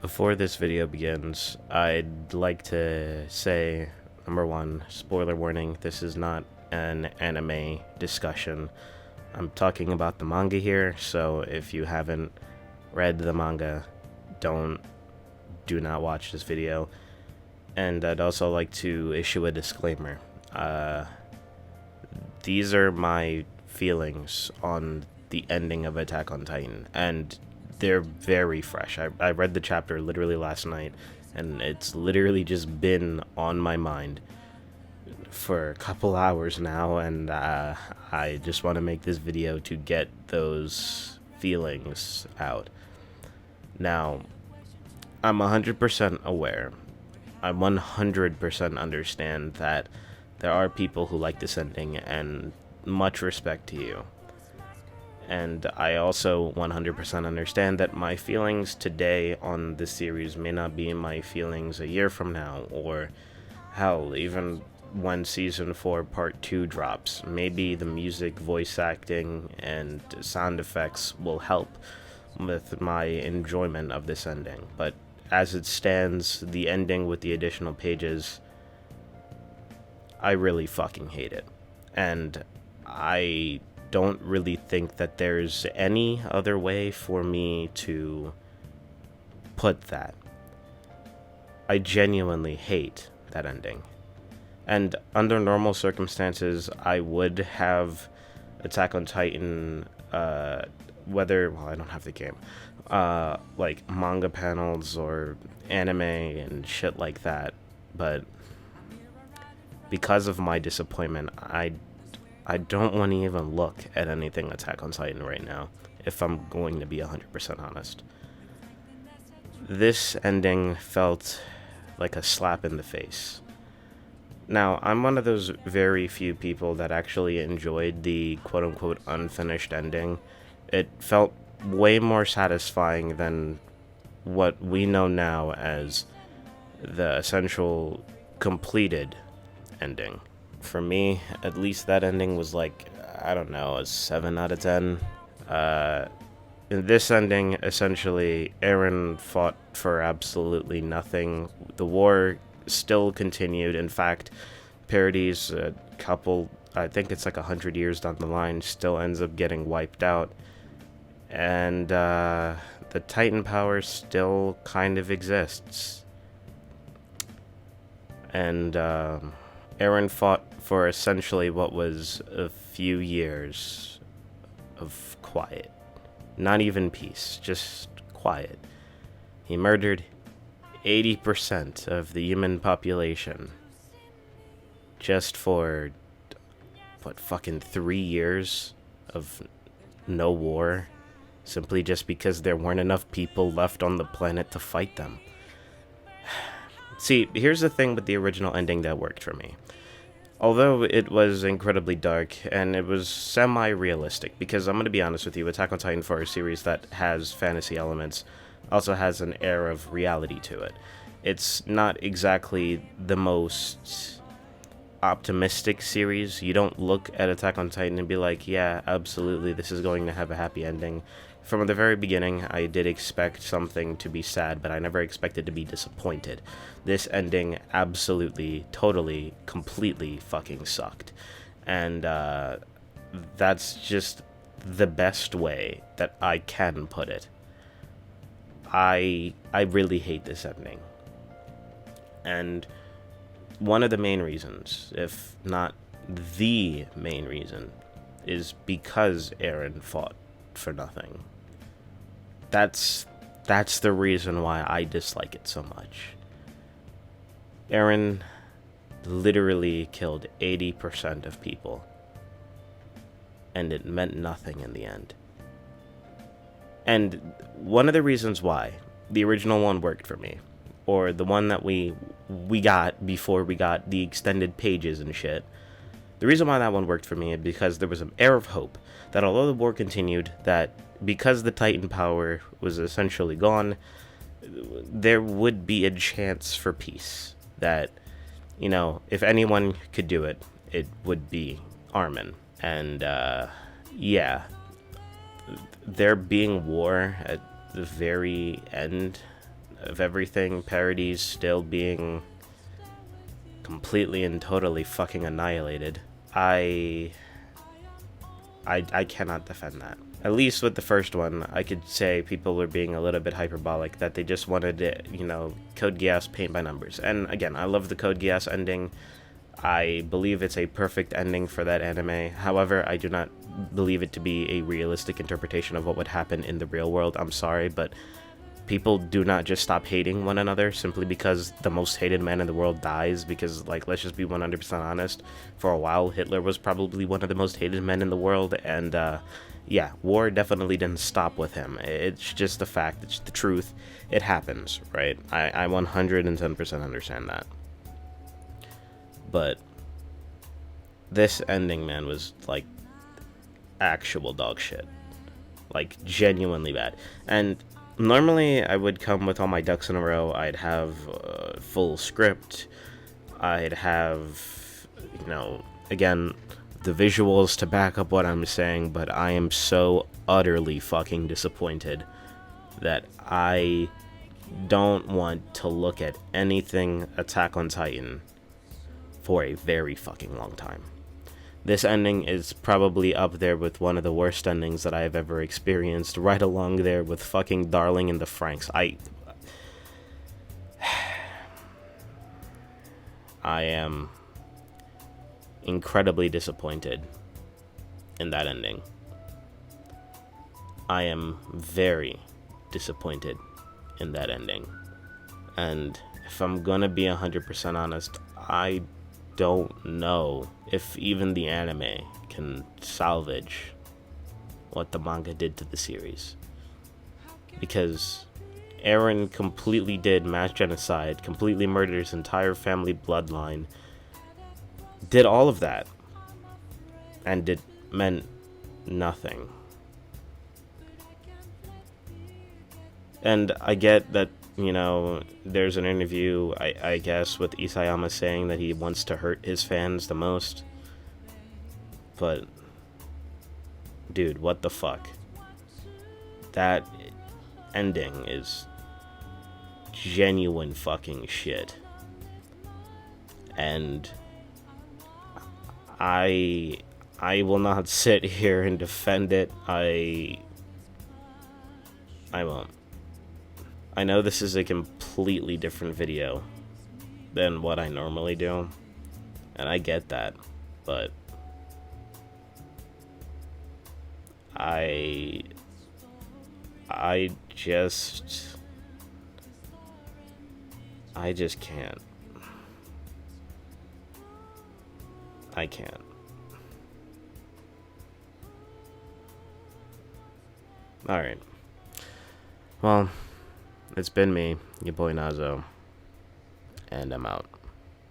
Before this video begins, I'd like to say, number one, spoiler warning, this is not an anime discussion. I'm talking about the manga here, so if you haven't read the manga, do not watch this video. And I'd also like to issue a disclaimer. These are my feelings on the ending of Attack on Titan, and they're very fresh. I read the chapter literally last night, and it's literally just been on my mind for a couple hours now, and I just want to make this video to get those feelings out. Now, I'm 100% aware. I 100% understand that there are people who like this ending, and much respect to you. And I also 100% understand that my feelings today on this series may not be my feelings a year from now, or hell, even when Season 4 Part 2 drops. Maybe the music, voice acting, and sound effects will help with my enjoyment of this ending. But as it stands, the ending with the additional pages, I really fucking hate it. And I don't really think that there's any other way for me to put that. I genuinely hate that ending. And under normal circumstances, I would have Attack on Titan, I don't have the game, like manga panels or anime and shit like that. But because of my disappointment, I don't want to even look at anything Attack on Titan right now, if I'm going to be 100% honest. This ending felt like a slap in the face. Now, I'm one of those very few people that actually enjoyed the quote-unquote unfinished ending. It felt way more satisfying than what we know now as the essential completed ending. For me, at least that ending was like, I don't know, a 7 out of 10. In this ending, essentially, Eren fought for absolutely nothing. The war still continued. In fact, Paradis, I think it's like 100 years down the line, still ends up getting wiped out. And the Titan power still kind of exists. And Eren fought for essentially what was a few years of quiet. Not even peace, just quiet. He murdered 80% of the human population just for, fucking 3 years of no war, simply just because there weren't enough people left on the planet to fight them. See, here's the thing with the original ending that worked for me. Although it was incredibly dark, and it was semi-realistic, because I'm going to be honest with you, Attack on Titan, for a series that has fantasy elements, also has an air of reality to it. It's not exactly the most optimistic series. You don't look at Attack on Titan and be like, yeah, absolutely, this is going to have a happy ending. From the very beginning, I did expect something to be sad, but I never expected to be disappointed. This ending absolutely, totally, completely fucking sucked. And that's just the best way that I can put it. I really hate this ending. And one of the main reasons, if not the main reason, is because Eren fought for nothing. That's the reason why I dislike it so much. Eren literally killed 80% of people, and it meant nothing in the end. And one of the reasons why the original one worked for me, or the one that we got before we got the extended pages and shit, the reason why that one worked for me is because there was an air of hope that although the war continued, that because the Titan power was essentially gone, there would be a chance for peace. That, you know, if anyone could do it, it would be Armin. And, yeah, there being war at the very end of everything, Paradis still being completely and totally fucking annihilated, I cannot defend that. At least with the first one, I could say people were being a little bit hyperbolic, that they just wanted it, Code Geass paint by numbers. And again, I love the Code Geass ending. I believe it's a perfect ending for that anime. However, I do not believe it to be a realistic interpretation of what would happen in the real world. I'm sorry, but people do not just stop hating one another simply because the most hated man in the world dies. Because, let's just be 100% honest. For a while, Hitler was probably one of the most hated men in the world, and, yeah, war definitely didn't stop with him. It's just the fact, it's the truth. It happens, right? I 110% understand that. But this ending, man, was, actual dog shit. Genuinely bad. And normally, I would come with all my ducks in a row. I'd have a full script. I'd have, again, the visuals to back up what I'm saying, but I am so utterly fucking disappointed that I don't want to look at anything Attack on Titan for a very fucking long time. This ending is probably up there with one of the worst endings that I have ever experienced, right along there with fucking Darling in the Franxx. I am incredibly disappointed in that ending. I am very disappointed in that ending. And if I'm gonna be 100% honest, I don't know if even the anime can salvage what the manga did to the series. Because Eren completely did mass genocide, completely murdered his entire family bloodline, did all of that, and it meant nothing. And I get that, there's an interview, I guess, with Isayama saying that he wants to hurt his fans the most. But, dude, what the fuck? That ending is genuine fucking shit. And I will not sit here and defend it. I won't. I know this is a completely different video than what I normally do, and I get that, but I just can't. I can't. Alright. Well, it's been me, your boy Nazo, and I'm out.